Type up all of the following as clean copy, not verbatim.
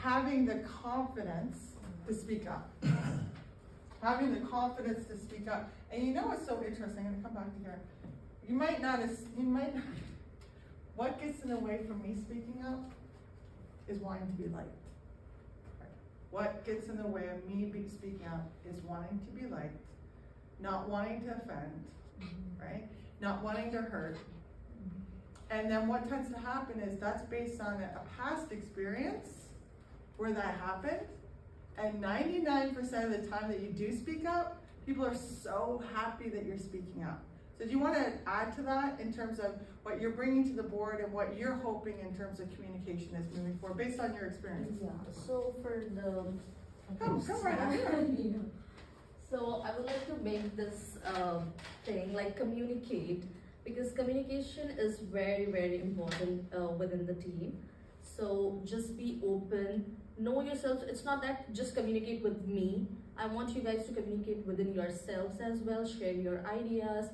having the confidence to speak up. Having the confidence to speak up. And you know what's so interesting? I'm gonna come back to here. You might not, what gets in the way from me speaking up is wanting to be liked. What gets in the way of me speaking up is wanting to be liked, not wanting to offend, right? Not wanting to hurt. And then what tends to happen is that's based on a past experience where that happened. And 99% of the time that you do speak up, people are so happy that you're speaking up. So do you want to add to that in terms of what you're bringing to the board and what you're hoping in terms of communication is moving forward based on your experience? Yeah, so for the... Come right on. So I would like to make this thing like communicate, because communication is very, very important within the team. So just be open, know yourself. It's not that just communicate with me. I want you guys to communicate within yourselves as well, share your ideas,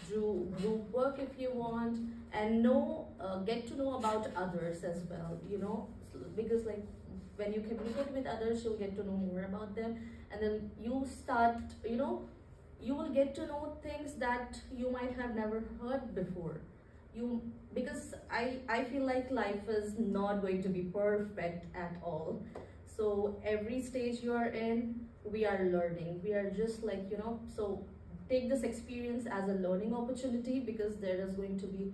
do group work if you want, and get to know about others as well, you know, because like when you communicate with others, you'll get to know more about them, and then you start, you know, you will get to know things that you might have never heard before. Because I feel like life is not going to be perfect at all. So every stage you are in, we are learning. We are just like, you know, so take this experience as a learning opportunity, because there is going to be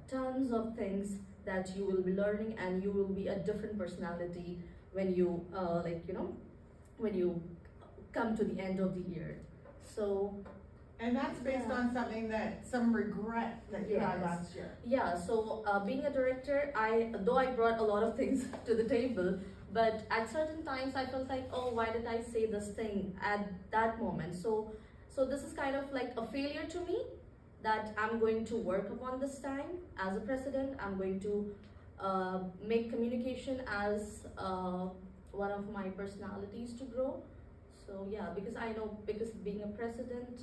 tons of things that you will be learning, and you will be a different personality when you when you come to the end of the year. So, and that's based on some regret that you had last year. Yeah, so being a director, though I brought a lot of things to the table, but at certain times I felt like, oh, why did I say this thing at that moment? So this is kind of like a failure to me that I'm going to work upon this time. As a president, I'm going to make communication as one of my personalities to grow. So yeah, because I know, because being a president,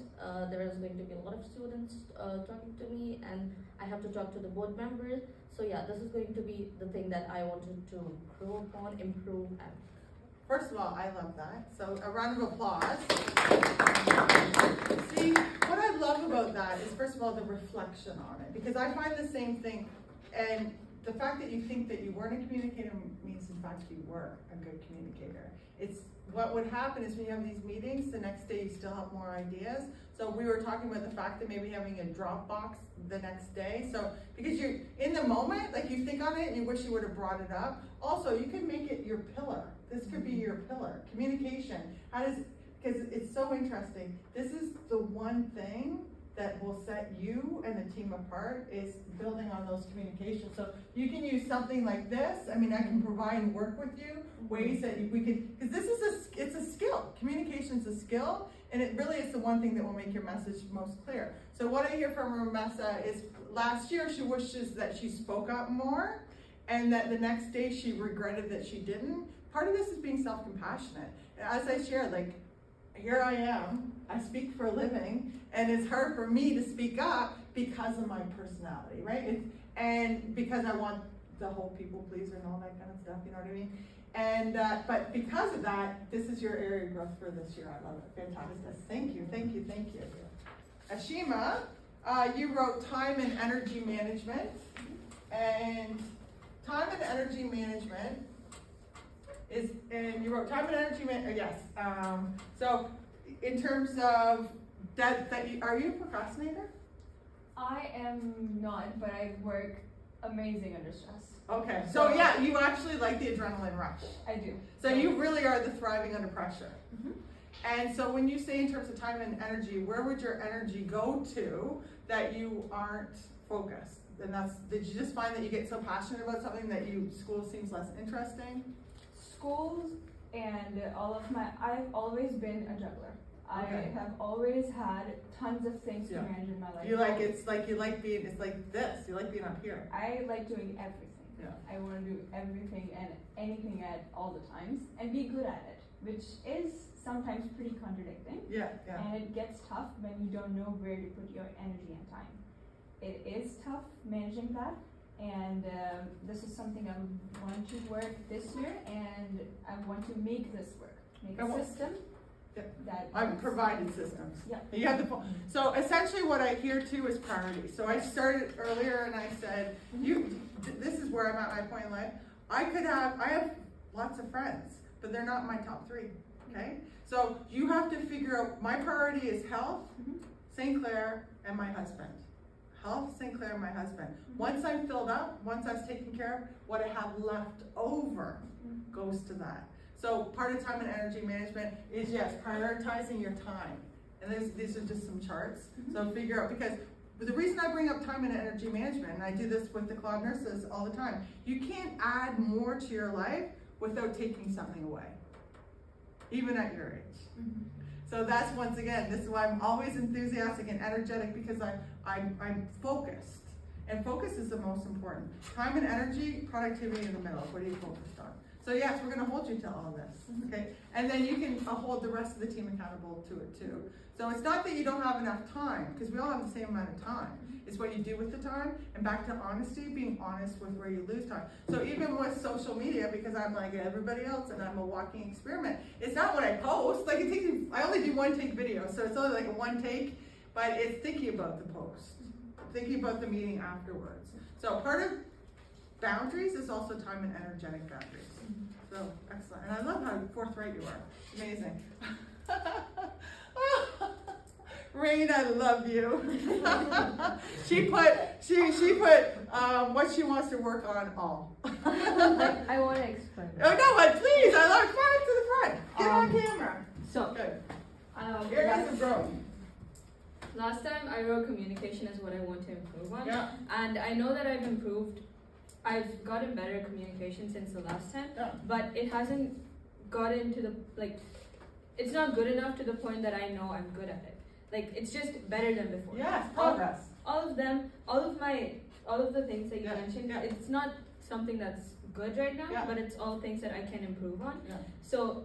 there is going to be a lot of students talking to me, and I have to talk to the board members. So yeah, this is going to be the thing that I wanted to grow upon, improve. And first of all, I love that. So a round of applause. See, what I love about that is, first of all, the reflection on it, because I find the same thing. And the fact that you think that you weren't a communicator means, in fact, you were a good communicator. It's what would happen is when you have these meetings, the next day you still have more ideas. So we were talking about the fact that maybe having a Dropbox the next day. So because you're in the moment, like you think on it and you wish you would have brought it up. Also, you can make it your pillar. This could be your pillar. Communication. Because it's so interesting. This is the one thing that will set you and the team apart, is building on those communications. So you can use something like this. I mean, I can provide and work with you ways that we can, because this is it's a skill. Communication's a skill, and it really is the one thing that will make your message most clear. So what I hear from Ramessa is, last year she wishes that she spoke up more, and that the next day she regretted that she didn't. Part of this is being self-compassionate. As I shared, like, here I am, I speak for a living, and it's hard for me to speak up because of my personality, right? And because I want the whole people pleaser and all that kind of stuff, you know what I mean? And, but because of that, this is your area of growth for this year. I love it, fantastic. Thank you, thank you, thank you. Ashima, you wrote time and energy management, and time and energy management and you wrote time and energy management, yes. So in terms of are you a procrastinator? I am not, but I work amazing under stress. Okay, so yeah, you actually like the adrenaline rush. I do. So you really are the thriving under pressure. Mm-hmm. And so when you say in terms of time and energy, where would your energy go to that you aren't focused? And did you just find that you get so passionate about something that school seems less interesting? Schools and I've always been a juggler. Okay. I have always had tons of things to manage in my life. You like it's like this. You like being up here. I like doing everything. Yeah. I want to do everything and anything at all the times and be good at it, which is sometimes pretty contradicting. Yeah. And it gets tough when you don't know where to put your energy and time. It is tough managing that, and this is something I want to work this year, and I want to make this work, make I a want- system Yeah. that. I've works. provided systems. Yeah. You have the, so essentially what I hear too is priority. So I started earlier and I said, this is where I'm at my point in life. I have lots of friends, but they're not my top 3, okay? So you have to figure out, my priority is health, St. Clair, and my husband. Health, St. Clair, and my husband. Once I'm filled up, once that's taken care of, what I have left over goes to that. So part of time and energy management is, yes, prioritizing your time. And these are just some charts. So figure out, because the reason I bring up time and energy management, and I do this with the club nurses all the time, you can't add more to your life without taking something away, even at your age. So that's, once again, this is why I'm always enthusiastic and energetic, because I'm focused. And focus is the most important. Time and energy, productivity in the middle. What are you focused on? So yes, we're gonna hold you to all this, okay? And then you can hold the rest of the team accountable to it too. So it's not that you don't have enough time, because we all have the same amount of time. It's what you do with the time, and back to honesty, being honest with where you lose time. So even with social media, because I'm like everybody else and I'm a walking experiment, it's not what I post, like it takes me, I only do 1 take video, so it's only like a 1 take, but it's thinking about the post, thinking about the meeting afterwards. So part of boundaries is also time and energetic boundaries. So, excellent. And I love how forthright you are. Amazing. Rain, I love you. she put what she wants to work on all. I want to explain. Oh no, but please, I love it. Come to the front. Get on camera. So, Good. Here is the growth. last time I wrote communication is what I want to improve on. Yeah. And I know that I've improved. I've gotten better at communication since the last time, Yeah. but it hasn't gotten to the, like, it's not good enough to the point that I know I'm good at it. Like, it's just better than before. Yes, progress. All of the things that you Yeah, mentioned, yeah. it's not something that's good right now, Yeah. but it's all things that I can improve on. Yeah. So,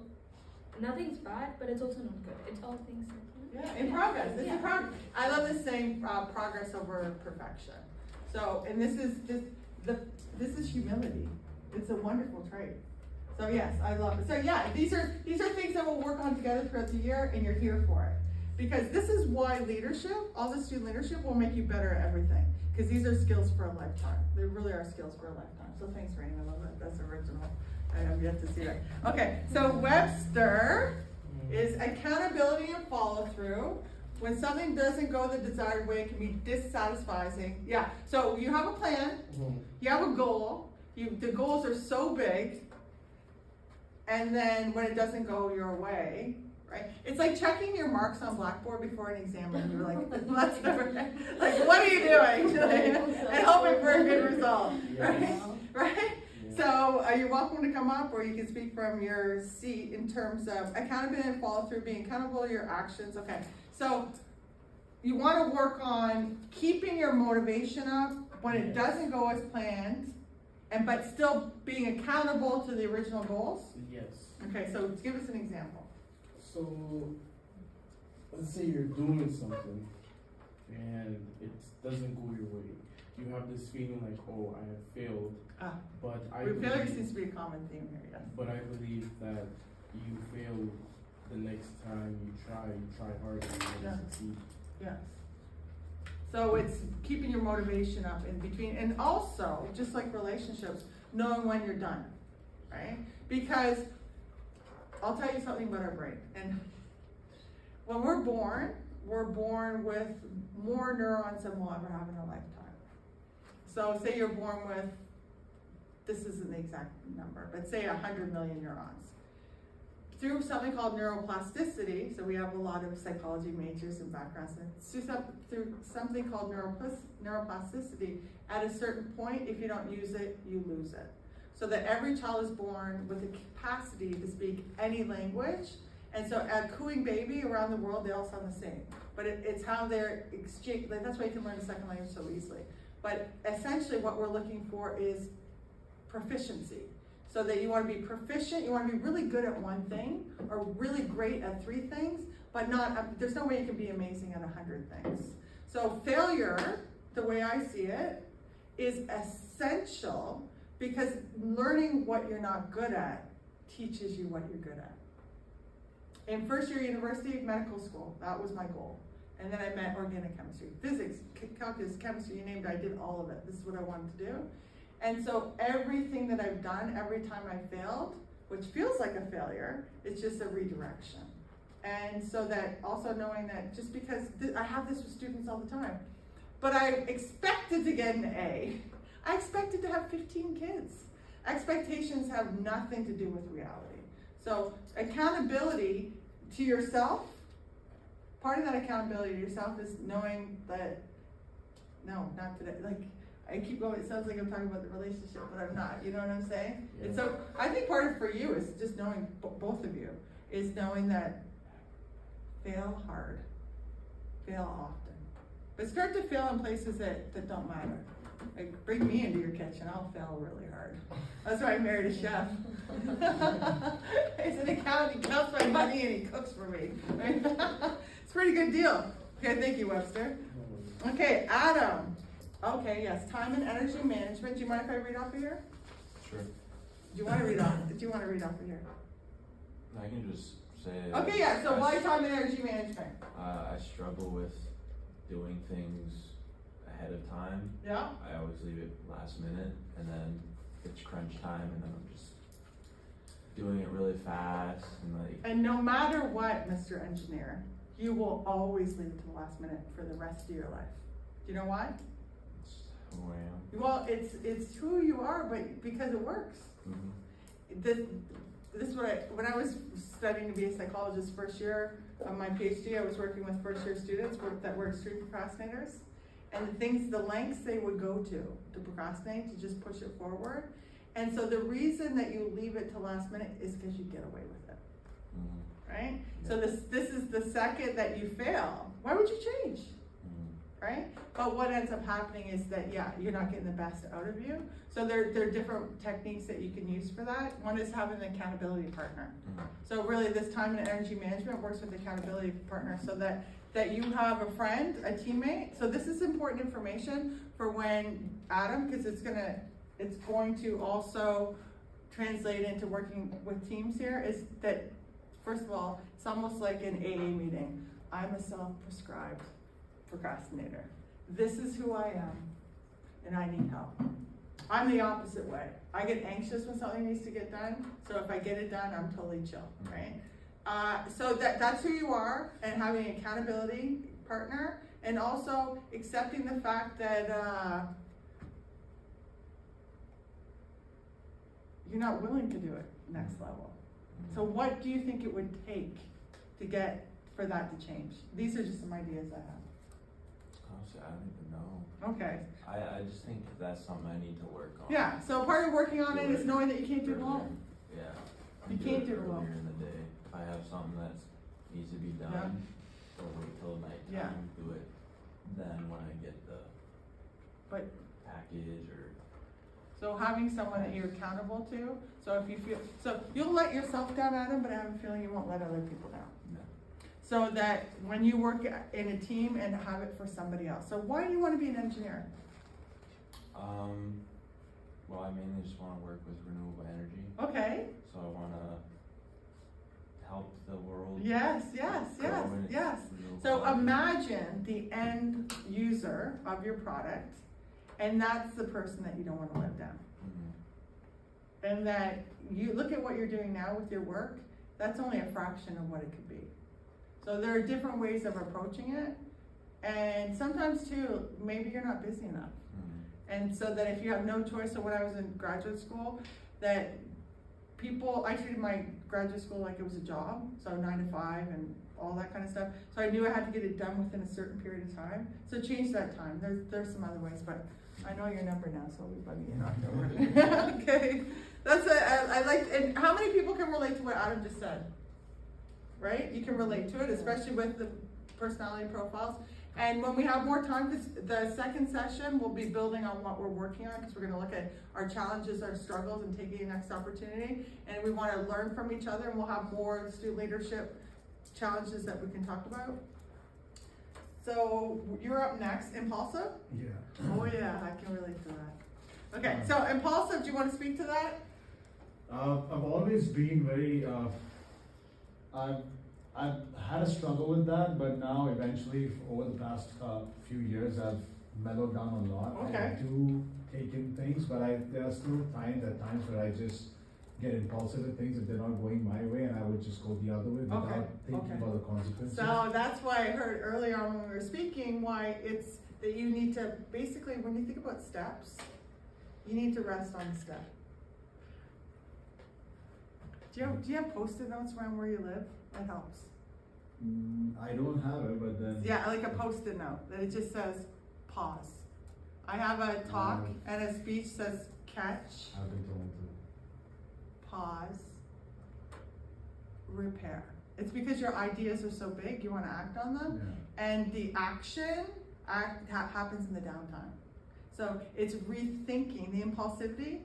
nothing's bad, but it's also not good. It's all things that, Yeah, in progress. This is progress. I love this saying, progress over perfection. So, and this is humility. It's a wonderful trait. So yes, I love it. So yeah, these are things that we'll work on together throughout the year, and you're here for it. Because this is why leadership, all the student leadership, will make you better at everything. Because these are skills for a lifetime. They really are skills for a lifetime. So thanks, Rain. I love that. That's original. I have yet to see that. Okay, so Webster is accountability and follow through. When something doesn't go the desired way, it can be dissatisfying. Yeah, so you have a plan, you have a goal, the goals are so big, and then when it doesn't go your way, right? It's like checking your marks on Blackboard before an exam, and you're like, let's like, what are you doing? And hoping for a good result, right? Right? So you're welcome to come up, or you can speak from your seat in terms of accountability and follow through, being accountable to your actions. Okay, so you want to work on keeping your motivation up when it doesn't go as planned, but still being accountable to the original goals. Yes. Okay, so give us an example. So, let's say you're doing something and it doesn't go your way. You have this feeling like, oh, I have failed. But Failure seems to be a common theme here, yes. But I believe that you fail the next time you try harder, you're gonna succeed. Yes. So it's keeping your motivation up in between, and also, just like relationships, knowing when you're done, right? Because I'll tell you something about our brain. And when we're born with more neurons than we'll ever have in our lifetime. So say you're born with, this isn't the exact number, but say 100 million neurons. Through something called neuroplasticity, so we have a lot of psychology majors and backgrounds, through something called neuroplasticity, at a certain point, if you don't use it, you lose it. So that every child is born with the capacity to speak any language, and so a cooing baby around the world, they all sound the same. But it's how they're exchanged, like, that's why you can learn a second language so easily. But essentially what we're looking for is proficiency. So that you want to be proficient, you want to be really good at one thing, or really great at 3 things, but not, there's no way you can be amazing at 100 things. So failure, the way I see it, is essential, because learning what you're not good at teaches you what you're good at. In first year university, medical school, that was my goal. And then I met organic chemistry, physics, calculus, chemistry, you named it, I did all of it. This is what I wanted to do. And so everything that I've done, every time I failed, which feels like a failure, it's just a redirection. And so that also knowing that just because I have this with students all the time, but I expected to get an A. I expected to have 15 kids. Expectations have nothing to do with reality. So accountability to yourself, part of that accountability to yourself is knowing that, no, not today. Like, I keep going, it sounds like I'm talking about the relationship, but I'm not, you know what I'm saying? Yeah. And so I think part of for you is just knowing, both of you, is knowing that fail hard, fail often. But start to fail in places that don't matter. Like, bring me into your kitchen, I'll fail really hard. That's why I married a chef. He's an accountant, he counts my money and he cooks for me. It's a pretty good deal. Okay, thank you, Webster. Okay, Adam. Okay, yes, time and energy management. Do you mind if I read off of here? Sure. Do you want to read off? Do you want to read off of here? I can just say. Okay, yeah. So why time and energy management? I struggle with doing things ahead of time. Yeah. I always leave it last minute, and then it's crunch time, and then I'm just doing it really fast and like. And no matter what, Mr. Engineer, you will always leave it to the last minute for the rest of your life. Do you know why? It's who I am. Well, it's who you are, but because it works. Mm-hmm. This is what when I was studying to be a psychologist first year of my Ph.D, I was working with first year students that were extreme procrastinators, and the lengths they would go to procrastinate, to just push it forward. And so the reason that you leave it to last minute is because you get away with it, right? Yeah. So this is the second that you fail. Why would you change? Right? But what ends up happening is that, yeah, you're not getting the best out of you. So there are different techniques that you can use for that. One is having an accountability partner. Mm-hmm. So really this time and energy management works with the accountability partner so that you have a friend, a teammate. So this is important information for when Adam, because it's going to also translate into working with teams here, is that, first of all, it's almost like an AA meeting. I'm a self-prescribed procrastinator. This is who I am, and I need help. I'm the opposite way. I get anxious when something needs to get done, so if I get it done, I'm totally chill, right? So that's who you are, and having an accountability partner, and also accepting the fact that you're not willing to do it next level. So what do you think it would take to get for that to change? These are just some ideas I have. Honestly, I don't even know. Okay. I just think that's something I need to work on. Yeah, so part of working on it is knowing that you can't do it alone. Yeah. You can't do it alone. Earlier in the day. If I have something that needs to be done, or wait till nighttime, Yeah. do it then when I get the But- package or. So having someone that you're accountable to, so if you feel, so you'll let yourself down, Adam, but I have a feeling you won't let other people down. No. So that when you work in a team and have it for somebody else. So why do you want to be an engineer? Well, I mainly just want to work with renewable energy. Okay, So I want to help the world. yes. grow in its renewable So energy. imagine the end user of your product, and that's the person that you don't want to let down. Mhm. And that you look at what you're doing now with your work, that's only a fraction of what it could be. So there are different ways of approaching it, and sometimes too, maybe you're not busy enough. Mhm. And so that if you have no choice, so when I was in graduate school, that I treated my graduate school like it was a job, so 9 to 5 and all that kind of stuff. So I knew I had to get it done within a certain period of time. So change that time. There's some other ways, but I know your number now, so we'll bug you in October. Okay, I like. And how many people can relate to what Adam just said? Right, you can relate to it, especially with the personality profiles. And when we have more time, because the second session will be building on what we're working on, because we're going to look at our challenges, our struggles, and taking the next opportunity. And we want to learn from each other, and we'll have more student leadership challenges that we can talk about. So you're up next, impulsive? Yeah. Oh yeah, I can relate to that. Okay, so impulsive, do you want to speak to that? I've always been very, I've had a struggle with that, but now eventually over the past few years I've mellowed down a lot. I Okay. do take in things, but there are still times where I just get impulsive with things if they're not going my way, and I would just go the other way without thinking okay. about the consequences. So that's why I heard earlier on when we were speaking, why it's that you need to, basically, when you think about steps, you need to rest on the step. Do you have Post-it notes around where you live? That helps. I don't have it, but then. Yeah, like a Post-it note, that it just says, pause. I have a talk and a speech says, catch, I've been told to. pause, repair. It's because your ideas are so big, you wanna act on them, Yeah. and the action happens in the downtime. So it's rethinking the impulsivity.